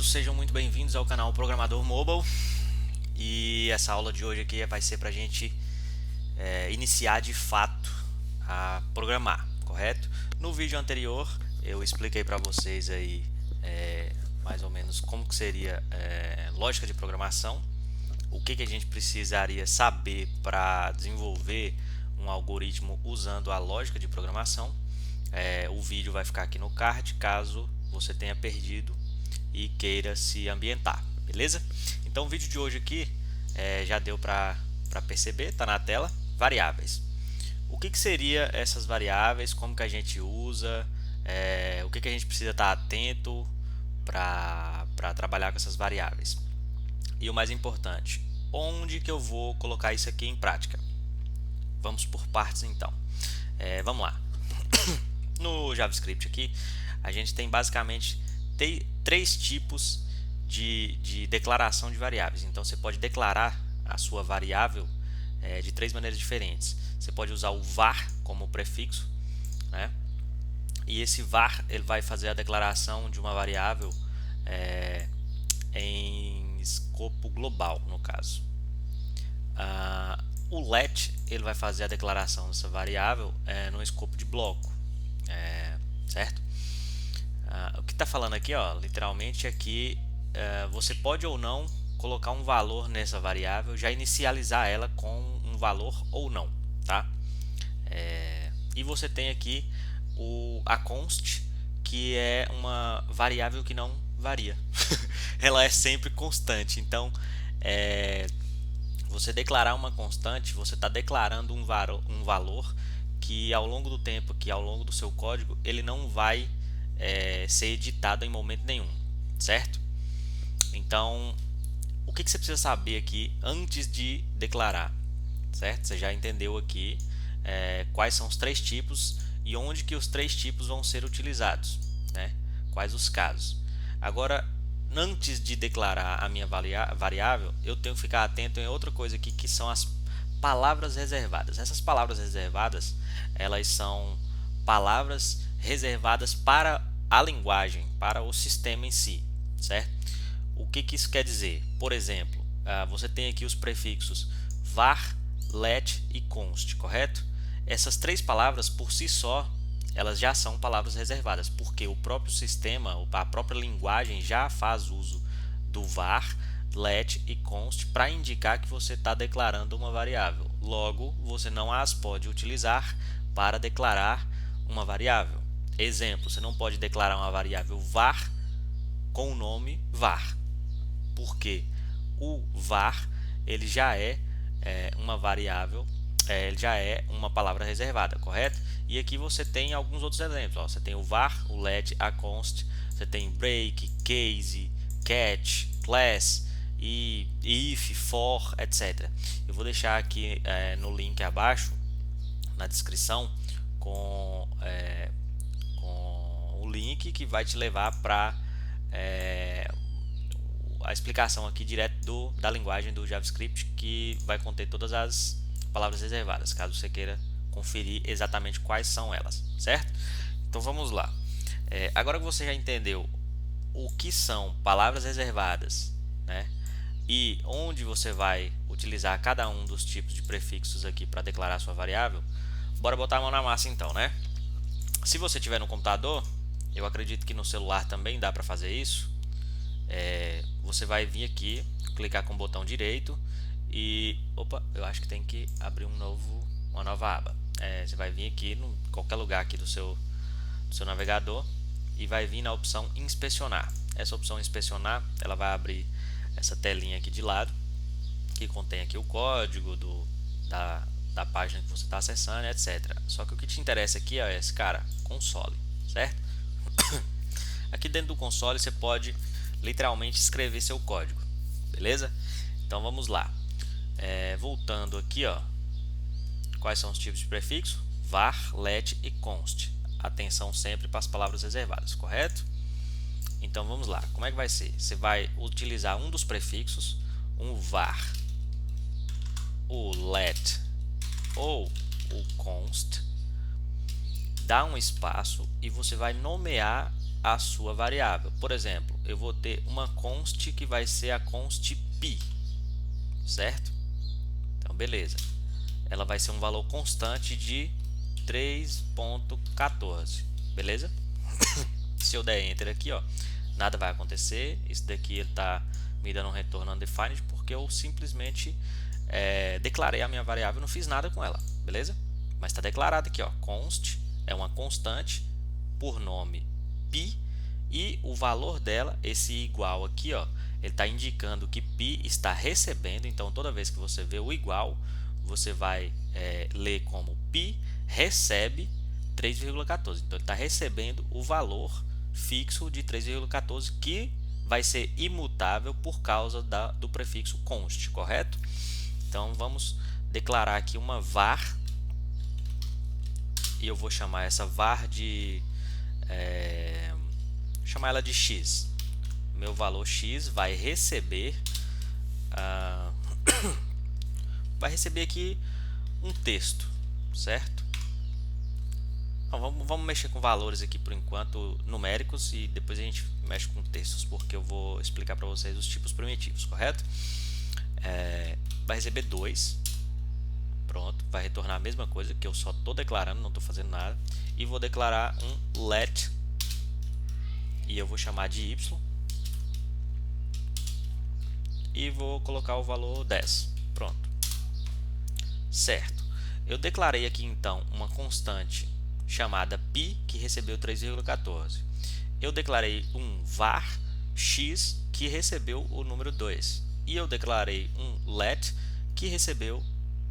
todos, sejam muito bem-vindos ao canal Programador Mobile. E essa aula de hoje aqui vai ser para a gente iniciar de fato a programar, correto? No vídeo anterior eu expliquei para vocês aí mais ou menos como que seria lógica de programação, o que a gente precisaria saber para desenvolver um algoritmo usando a lógica de programação. O vídeo vai ficar aqui no card caso você tenha perdido e queira se ambientar, beleza? Então o vídeo de hoje aqui já deu para perceber, está na tela, variáveis. O que seria essas variáveis, como que a gente usa, o que a gente precisa estar atento para trabalhar com essas variáveis. E o mais importante, onde que eu vou colocar isso aqui em prática? Vamos por partes então. Vamos lá. No JavaScript aqui, a gente tem basicamente três tipos de declaração de variáveis. Então você pode declarar a sua variável de três maneiras diferentes. Você pode usar o var como prefixo, né? E esse var ele vai fazer a declaração de uma variável em escopo global, no caso. O let ele vai fazer a declaração dessa variável no escopo de bloco, certo? O que está falando aqui, ó, literalmente é que você pode ou não colocar um valor nessa variável, já inicializar ela com um valor ou não, tá? E você tem aqui a const, que é uma variável que não varia. Ela é sempre constante. Então, você declarar uma constante, você está declarando um valor que ao longo do tempo, que ao longo do seu código, ele não vai ser editado em momento nenhum, certo? Então, o que você precisa saber aqui antes de declarar, certo? Você já entendeu aqui quais são os três tipos e onde que os três tipos vão ser utilizados, né? Quais os casos. Agora, antes de declarar a minha variável, eu tenho que ficar atento em outra coisa aqui, que são as palavras reservadas. Essas palavras reservadas, elas são palavras reservadas para a linguagem, para o sistema em si, certo? O que isso quer dizer? Por exemplo, você tem aqui os prefixos var, let e const, correto? Essas três palavras por si só, elas já são palavras reservadas, porque o próprio sistema, a própria linguagem já faz uso do var, let e const para indicar que você está declarando uma variável. Logo, você não as pode utilizar para declarar uma variável. Exemplo, você não pode declarar uma variável var com o nome var, porque o var ele já é uma variável, ele já é uma palavra reservada, correto? E aqui você tem alguns outros exemplos. Ó, você tem o var, o let, a const, você tem break, case, catch, class e if, for, etc. Eu vou deixar aqui no link abaixo, na descrição, com o link que vai te levar para a explicação aqui direto da linguagem do JavaScript, que vai conter todas as palavras reservadas, caso você queira conferir exatamente quais são elas, certo? Então vamos lá. Agora que você já entendeu o que são palavras reservadas, né, e onde você vai utilizar cada um dos tipos de prefixos aqui para declarar sua variável, bora botar a mão na massa então, né? Se você tiver no computador, eu acredito que no celular também dá para fazer isso. Você vai vir aqui, clicar com o botão direito e eu acho que tem que abrir uma nova aba. Você vai vir aqui em qualquer lugar aqui do seu navegador e vai vir na opção inspecionar. Essa opção inspecionar, ela vai abrir essa telinha aqui de lado, que contém aqui o código da página que você está acessando, etc. Só que o que te interessa aqui é esse cara, console, certo? Aqui dentro do console você pode literalmente escrever seu código, beleza? Então vamos lá. Voltando aqui, ó, quais são os tipos de prefixo? Var, let e const. Atenção sempre para as palavras reservadas, correto? Então vamos lá. Como é que vai ser? Você vai utilizar um dos prefixos, um var, o let ou o const, dá um espaço e você vai nomear a sua variável. Por exemplo, eu vou ter uma const que vai ser a const pi, certo? Então, beleza. Ela vai ser um valor constante de 3.14, beleza? Se eu der Enter aqui, ó, nada vai acontecer. Isso daqui ele está me dando um retorno undefined porque eu simplesmente declarei a minha variável e não fiz nada com ela, beleza? Mas está declarado aqui, ó, const é uma constante por nome pi e o valor dela, esse igual aqui, ó, ele está indicando que pi está recebendo. Então, toda vez que você vê o igual, você vai ler como pi recebe 3,14. Então, ele está recebendo o valor fixo de 3,14 que vai ser imutável por causa do prefixo const, correto? Então, vamos declarar aqui uma var e eu vou chamar essa var de chamar ela de x. Meu valor x vai receber aqui um texto, certo? Então, vamos mexer com valores aqui por enquanto numéricos e depois a gente mexe com textos, porque eu vou explicar para vocês os tipos primitivos, correto? Vai receber 2, pronto, vai retornar a mesma coisa que eu só estou declarando, não estou fazendo nada, e vou declarar um let e eu vou chamar de y e vou colocar o valor 10, pronto, certo? Eu declarei aqui então uma constante chamada pi que recebeu 3,14. Eu declarei um var x que recebeu o número 2 e eu declarei um let que recebeu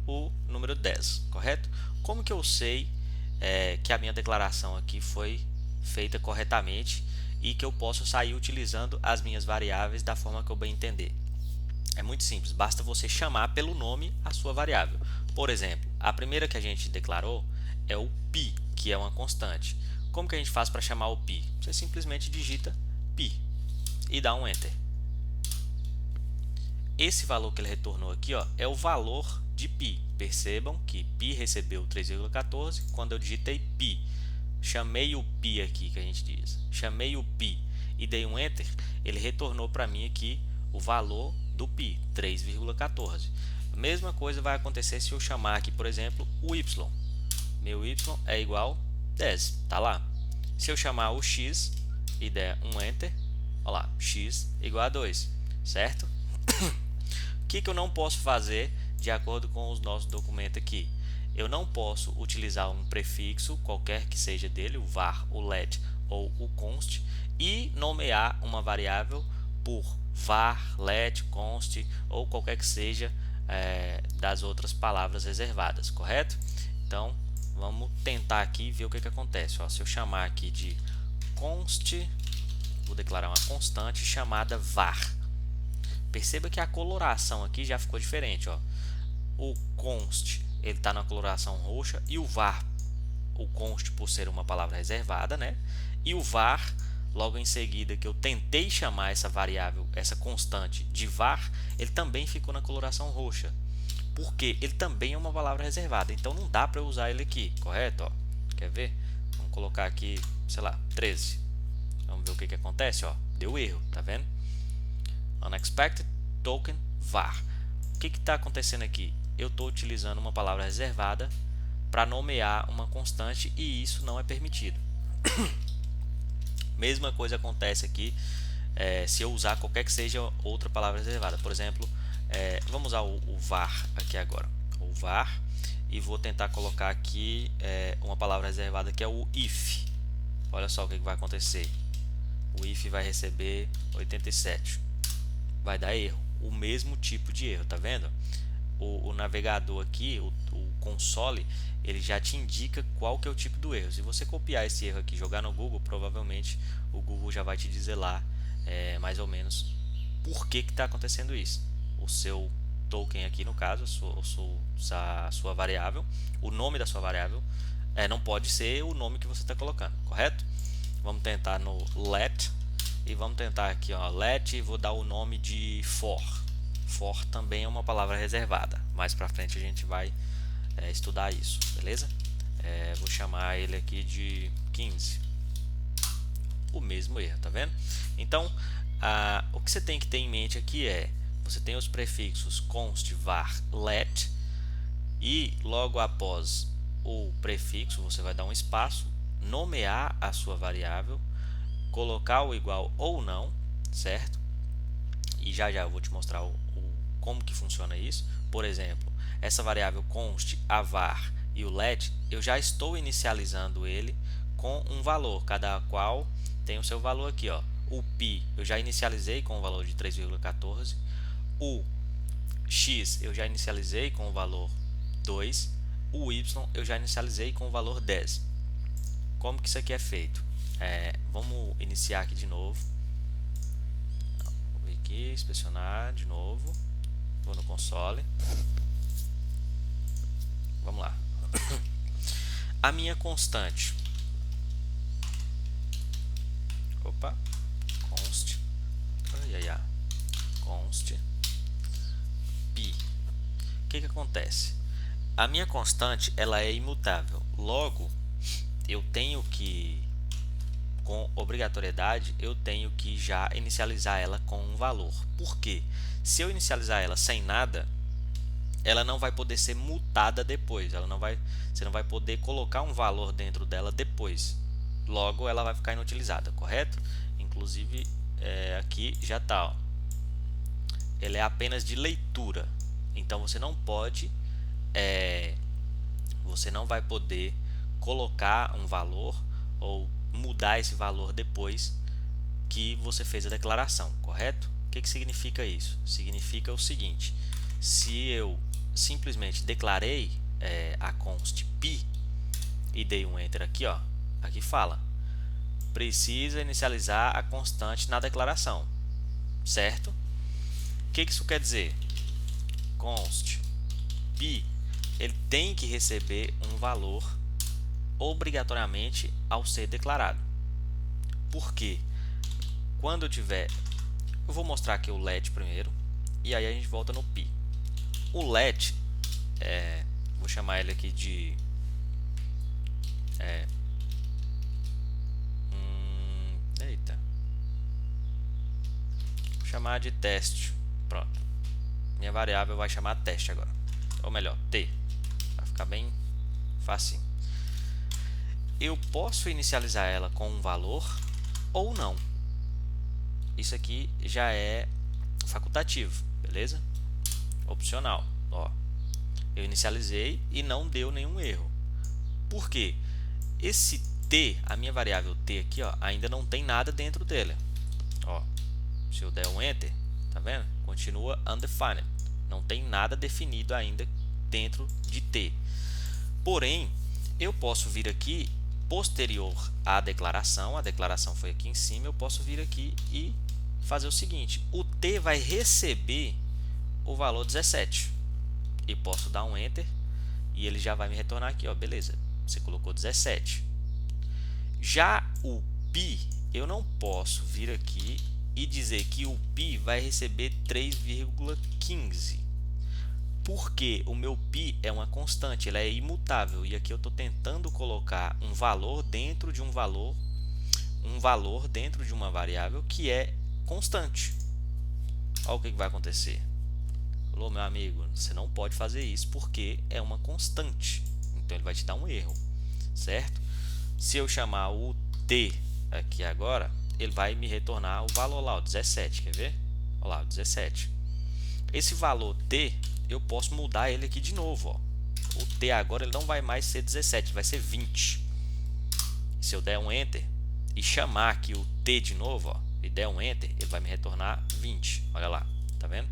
o número 10, correto? Como que eu sei que a minha declaração aqui foi feita corretamente e que eu posso sair utilizando as minhas variáveis da forma que eu bem entender? É muito simples, basta você chamar pelo nome a sua variável. Por exemplo, a primeira que a gente declarou é o pi, que é uma constante. Como que a gente faz para chamar o pi? Você simplesmente digita pi e dá um enter. Esse valor que ele retornou aqui, ó, é o valor de pi. Percebam que pi recebeu 3,14 quando eu digitei pi. Chamei o pi aqui, que a gente diz. Chamei o pi e dei um enter, ele retornou para mim aqui o valor do pi, 3,14. A mesma coisa vai acontecer se eu chamar aqui, por exemplo, o y. Meu y é igual a 10, tá lá. Se eu chamar o x e der um enter, olha lá, x igual a 2, certo? O que eu não posso fazer de acordo com os nossos documentos aqui? Eu não posso utilizar um prefixo, qualquer que seja dele, o var, o let ou o const, e nomear uma variável por var, let, const ou qualquer que seja das outras palavras reservadas, correto? Então, vamos tentar aqui ver o que acontece. Ó, se eu chamar aqui de const, vou declarar uma constante chamada var. Perceba que a coloração aqui já ficou diferente. Ó. O const ele está na coloração roxa e o var, o const por ser uma palavra reservada, né? E o var, logo em seguida que eu tentei chamar essa variável, essa constante de var, ele também ficou na coloração roxa, porque ele também é uma palavra reservada, então não dá para eu usar ele aqui, correto? Ó, quer ver? Vamos colocar aqui, sei lá, 13. Vamos ver o que acontece, ó. Deu erro, tá vendo? Unexpected token var. O que está acontecendo aqui? Eu estou utilizando uma palavra reservada para nomear uma constante e isso não é permitido. Mesma coisa acontece aqui se eu usar qualquer que seja outra palavra reservada. Por exemplo, vamos usar o var aqui agora. O var, e vou tentar colocar aqui uma palavra reservada que é o if. Olha só o que vai acontecer. O if vai receber 87. Vai dar erro. O mesmo tipo de erro, tá vendo? O navegador aqui, o console, ele já te indica qual que é o tipo do erro. Se você copiar esse erro aqui e jogar no Google, provavelmente o Google já vai te dizer lá mais ou menos por que está acontecendo isso. O seu token aqui, no caso, a sua variável, o nome da sua variável não pode ser o nome que você está colocando, correto? Vamos tentar no let e vamos tentar aqui, ó, let, e vou dar o nome de for. For também é uma palavra reservada. Mais para frente a gente vai estudar isso, beleza? Vou chamar ele aqui de 15. o mesmo erro, tá vendo? Então, o que você tem que ter em mente aqui é, você tem os prefixos const, var, let, e logo após o prefixo você vai dar um espaço, nomear a sua variável, colocar o igual ou não, certo? E já eu vou te mostrar como que funciona isso. Por exemplo, essa variável const, a var e o let, eu já estou inicializando ele com um valor, cada qual tem o seu valor aqui, ó. O pi eu já inicializei com o valor de 3,14, o x eu já inicializei com o valor 2, o y eu já inicializei com o valor 10. Como que isso aqui é feito? Vamos iniciar aqui de novo. Vou vir aqui, inspecionar de novo. Vou no console. Vamos lá. A minha constante. Opa. Const. Const. Pi. O que acontece? A minha constante ela é imutável. Logo, eu tenho que, com obrigatoriedade, eu tenho que já inicializar ela com um valor. Por quê? Se eu inicializar ela sem nada, ela não vai poder ser mutada depois. Você não vai poder colocar um valor dentro dela depois. Logo, ela vai ficar inutilizada, correto? Inclusive, aqui já está. Ela é apenas de leitura. Então, você não vai poder colocar um valor ou mudar esse valor depois que você fez a declaração, correto? O que significa isso? Significa o seguinte: se eu simplesmente declarei a const pi e dei um enter aqui, ó, aqui fala, precisa inicializar a constante na declaração, certo? O que isso quer dizer? Const pi, ele tem que receber um valor obrigatoriamente ao ser declarado. Por quê? Quando eu vou mostrar aqui o let primeiro e aí a gente volta no pi. O let, vou chamar ele aqui de vou chamar de teste. Pronto, minha variável vai chamar teste agora, ou melhor, t, vai ficar bem facinho. Eu posso inicializar ela com um valor ou não. Isso aqui já é facultativo, beleza? Opcional. Ó, eu inicializei e não deu nenhum erro. Por quê? Esse t, a minha variável t aqui, ó, ainda não tem nada dentro dele. Ó, se eu der um enter, tá vendo? Continua undefined. Não tem nada definido ainda dentro de t. Porém, eu posso vir aqui posterior à declaração, a declaração foi aqui em cima, eu posso vir aqui e fazer o seguinte: o t vai receber o valor 17 e posso dar um enter e ele já vai me retornar aqui, ó, beleza, você colocou 17. Já o pi, eu não posso vir aqui e dizer que o pi vai receber 3,15, porque o meu pi é uma constante, ela é imutável, e aqui eu estou tentando colocar um valor dentro de um valor dentro de uma variável que é constante. Olha o que vai acontecer. Falou, meu amigo, você não pode fazer isso porque é uma constante, então ele vai te dar um erro, certo? Se eu chamar o t aqui agora, ele vai me retornar o valor lá, o 17, quer ver? Olha lá, o 17. Esse valor t, eu posso mudar ele aqui de novo, ó. O t agora ele não vai mais ser 17, vai ser 20. Se eu der um enter e chamar aqui o t de novo, ó, e der um enter, ele vai me retornar 20. Olha lá, tá vendo?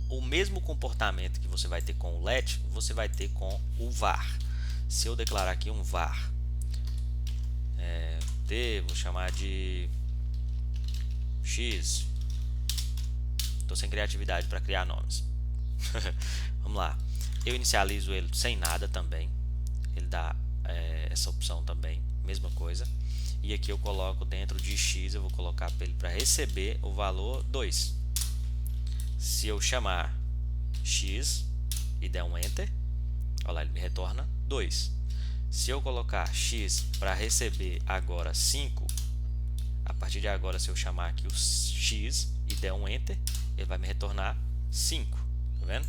O mesmo comportamento que você vai ter com o let, você vai ter com o var. Se eu declarar aqui um var, t, vou chamar de x. Estou sem criatividade para criar nomes. Vamos lá. Eu inicializo ele sem nada também. Ele dá essa opção também, mesma coisa. E aqui eu coloco dentro de x, eu vou colocar ele para receber o valor 2. Se eu chamar x e der um enter, olha lá, ele me retorna 2. Se eu colocar x para receber agora 5, a partir de agora, se eu chamar aqui o x e der um enter, ele vai me retornar 5, tá vendo?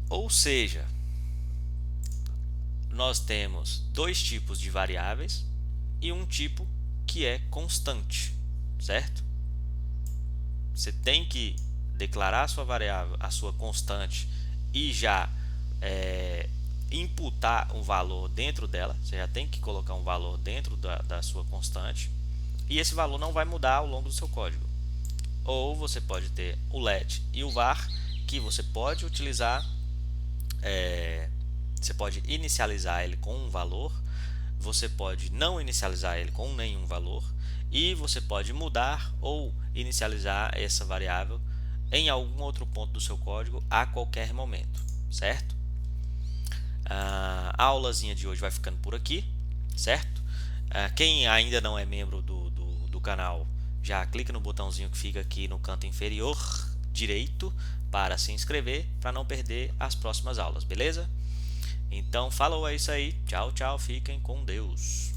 Ou seja, nós temos dois tipos de variáveis e um tipo que é constante, certo? Você tem que declarar a sua variável, a sua constante, e já imputar um valor dentro dela. Você já tem que colocar um valor dentro da sua constante, e esse valor não vai mudar ao longo do seu código. Ou você pode ter o let e o var, que você pode utilizar, você pode inicializar ele com um valor, você pode não inicializar ele com nenhum valor, e você pode mudar ou inicializar essa variável em algum outro ponto do seu código a qualquer momento, certo? A aulazinha de hoje vai ficando por aqui, certo? Quem ainda não é membro do canal, já clica no botãozinho que fica aqui no canto inferior direito para se inscrever, para não perder as próximas aulas, beleza? Então, falou, é isso aí. Tchau, tchau, fiquem com Deus.